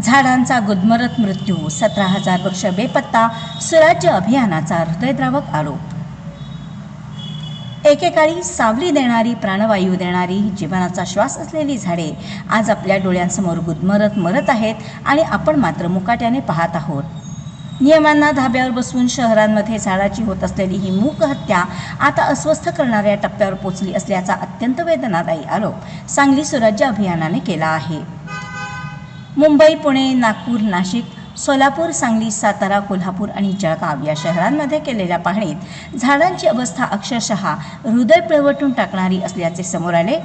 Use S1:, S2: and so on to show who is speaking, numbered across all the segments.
S1: झाडांचा गुदमरत मृत्यू, 17,000 वर्ष बेपत्ता, स्वराज्य अभियानाचा हृदयद्रावक आरोप। एकेकाळी सावली देणारी, प्राणवायू देणारी, जीवनाचा श्वास असलेली झाडे आज आपल्या डोळ्यांसमोर गुदमरत मरत आहेत आणि आपण मात्र मुकाट्याने पाहत आहोत। नियमांना धाब्यावर बसवून शहरांमध्ये झाडाची होत असलेली ही मूक हत्या आता अस्वस्थ करणाऱ्या टप्प्यावर पोचली असल्याचा अत्यंत वेदनादायी आरोप सांगली स्वराज्य अभियानाने केला आहे। मुंबई, पुणे, नागपूर, नाशिक, सोलापूर, सांगली, सातारा, कोल्हापूर आणि जळगाव या शहरांमध्ये केलेल्या पाहणीत झाडांची अवस्था अक्षरशः हृदय पिळवटून टाकणारी असल्याचे समोर आले।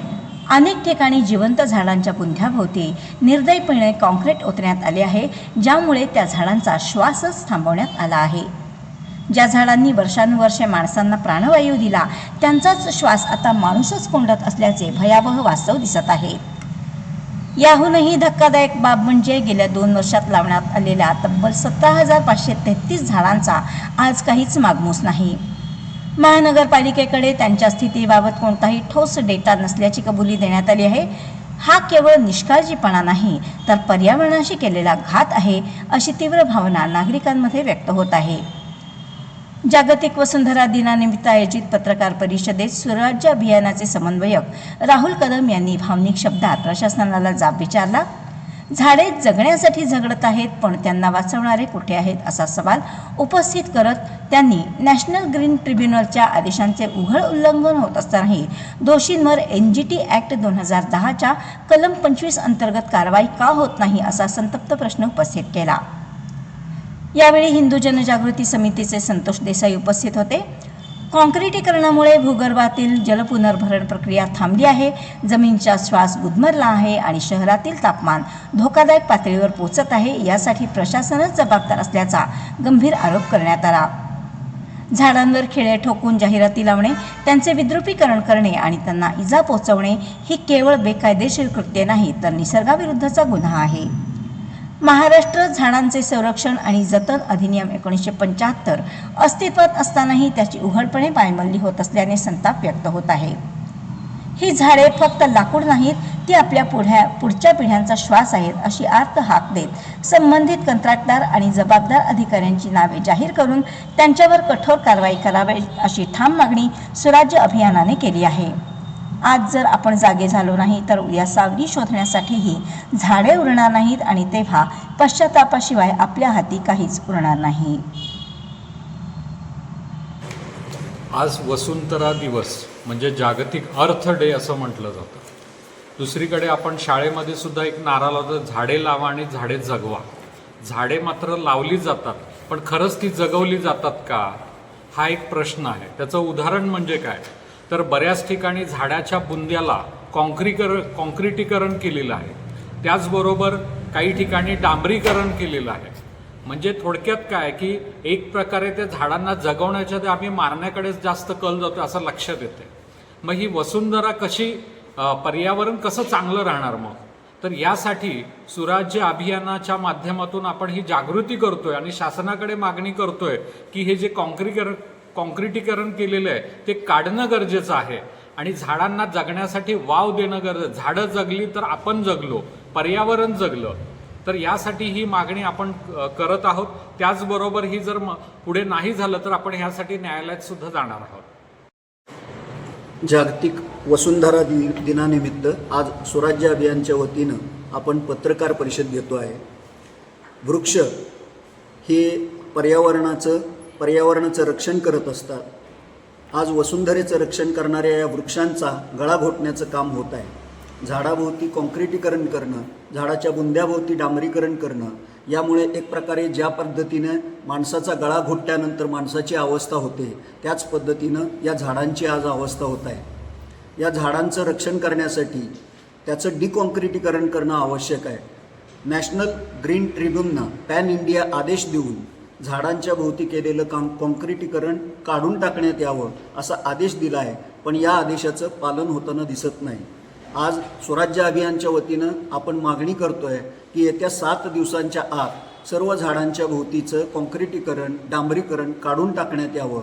S1: अनेक ठिकाणी जिवंत झाडांच्या बुंध्याभोवती निर्दयीपणे कॉन्क्रीट ओतण्यात आले आहे, ज्यामुळे त्या झाडांचा श्वासच थांबवण्यात आला आहे। ज्या झाडांनी वर्षानुवर्षे माणसांना प्राणवायू दिला, त्यांचाच श्वास आता माणूसच कोंडत असल्याचे भयावह वास्तव दिसत आहे। याहूनही धक्कादायक बाब म्हणजे गेल्या 2 वर्षात लावण्यात आलेल्या तब्बल 17,533 झाडांचा आज काहीच मागमूस नाही। महानगरपालिकेकडे त्यांच्या स्थितीबाबत कोणताही ठोस डेटा नसल्याची कबुली देण्यात आली आहे। हा केवळ निष्काळजीपणा नाही, तर पर्यावरणाशी केलेला घात आहे, अशी तीव्र भावना नागरिकांमध्ये व्यक्त होत आहे। जागतिक वसुंधरा दिनानिमित्त आयोजित पत्रकार परिषदेत स्वराज्य अभियानाचे समन्वयक राहुल कदम यांनी भावनिक शब्दात प्रशासनाला जाब विचारला। झाडे जगण्यासाठी झगडत आहेत, पण त्यांना वाचवणारे कुठे आहेत, असा सवाल उपस्थित करत त्यांनी नॅशनल ग्रीन ट्रिब्युनलच्या आदेशांचे उघड उल्लंघन होत असतानाही दोषींवर NGT ॲक्ट 2010च्या कलम 25 अंतर्गत कारवाई का होत नाही, असा संतप्त प्रश्न उपस्थित केला। यावेळी हिंदू जनजागृती समितीचे संतोष देसाई उपस्थित होते। काँक्रिटीकरणामुळे भूगर्भातील जलपुनर्भरण प्रक्रिया थांबली आहे, जमिनीचा श्वास गुदमरला आहे आणि शहरातील तापमान धोकादायक पातळीवर पोहोचत आहे, यासाठी प्रशासनच जबाबदार असल्याचा गंभीर आरोप करण्यात आला। झाडांवर खिळे ठोकून जाहिराती लावणे, त्यांचे विद्रुपीकरण करणे आणि त्यांना इजा पोहोचवणे ही केवळ बेकायदेशीर कृत्ये नाही, तर निसर्गाविरुद्धचा गुन्हा आहे। महाराष्ट्र झाडांचे संरक्षण आणि जतन अधिनियम 1975 अस्तित्वात असतानाही त्याची उघडपणे पायमल्ली होत असल्याने संताप व्यक्त होत आहे। ही झाडे फक्त लाकूड नाहीत, ती आपल्या पुढच्या पिढ्यांचा श्वास आहेत, अशी आर्त हाक देत संबंधित कंत्राटदार आणि जबाबदार अधिकाऱ्यांची नावे जाहीर करून त्यांच्यावर कठोर कारवाई करावी, अशी ठाम मागणी स्वराज्य अभियानाने केली आहे। आज जर आपण जागे झालो नाही, तर उद्या सावली शोधण्यासाठीही झाडे उरणार नाहीत आणि तेव्हा पश्चातापाशिवाय आपल्या हाती काहीच उरणार नाही।
S2: आज वसुंधरा दिवस म्हणजे जागतिक अर्थ डे असं म्हटलं जातं। दुसरीकडे आपण शाळेमध्ये सुद्धा एक नारा लावतो, झाडे लावा आणि झाडे जगवा। झाडे मात्र लावली जातात, पण खरंच ती जगवली जातात का, हा एक प्रश्न आहे। त्याचं उदाहरण म्हणजे काय, तर बऱ्याच ठिकाणी झाडाच्या बुंद्याला कॉन्क्रिटीकरण केलेलं आहे, त्याचबरोबर काही ठिकाणी डांबरीकरण केलेलं आहे। म्हणजे थोडक्यात काय की एक प्रकारे त्या झाडांना जगवण्याच्या ते आम्ही मारण्याकडेच जास्त कल जातो असं लक्षात येते। मग ही वसुंधरा कशी, पर्यावरण कसं चांगलं राहणार मग, तर यासाठी सुराज्य अभियानाच्या माध्यमातून आपण ही जागृती करतोय आणि शासनाकडे मागणी करतोय की हे जे कॉन्क्रिटीकरण केलेलं आहे ते काढणं गरजेचं आहे आणि झाडांना जगण्यासाठी वाव देणं गरजेचं। झाडं जगली तर आपण जगलो, पर्यावरण जगलं, तर यासाठी ही मागणी आपण करत आहोत। त्याचबरोबर ही जर पुढे नाही झालं तर आपण ह्यासाठी न्यायालयात सुद्धा जाणार आहोत।
S3: जागतिक वसुंधरा दिनानिमित्त आज स्वराज्य अभियानच्या वतीनं आपण पत्रकार परिषद घेतो आहे। वृक्ष हे पर्यावरणाचं रक्षण करत असतात। आज वसुंधरेचं रक्षण करणाऱ्या या वृक्षांचा गळा घोटण्याचं काम होत आहे। झाडाभोवती कॉन्क्रिटीकरण करणं, झाडाच्या बुंद्याभोवती डांबरीकरण करणं, यामुळे एक प्रकारे ज्या पद्धतीनं माणसाचा गळा घोटल्यानंतर माणसाची अवस्था होते, त्याच पद्धतीनं या झाडांची आज अवस्था होत आहे। या झाडांचं रक्षण करण्यासाठी त्याचं डिकॉन्क्रिटीकरण करणं आवश्यक आहे। नॅशनल ग्रीन ट्रिब्युनलनं पॅन इंडिया आदेश देऊन झाडांच्या भोवती केलेलं कॉन्क्रिटीकरण काढून टाकण्यात यावं असा आदेश दिला आहे, पण या आदेशाचं पालन होताना दिसत नाही। आज स्वराज्य अभियानच्या वतीनं आपण मागणी करतोय की येत्या 7 दिवसांच्या आत सर्व झाडांच्या भोवतीचं कॉन्क्रिटीकरण, डांबरीकरण काढून टाकण्यात यावं।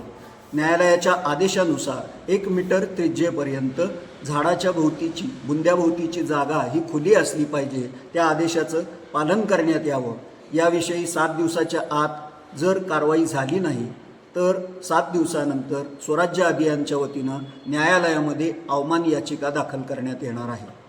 S3: न्यायालयाच्या आदेशानुसार 1 मीटर त्रिज्येपर्यंत झाडाच्या भोवतीची बुंद्याभोवतीची जागा ही खुली असली पाहिजे, त्या आदेशाचं पालन करण्यात यावं. याविषयी 7 दिवसाच्या आत जर कारवाई झाली नाही तर 7 दिवसानंतर स्वराज्य अभियानच्या वतीनं न्यायालयामध्ये अवमान याचिका दाखल करण्यात येणार आहे.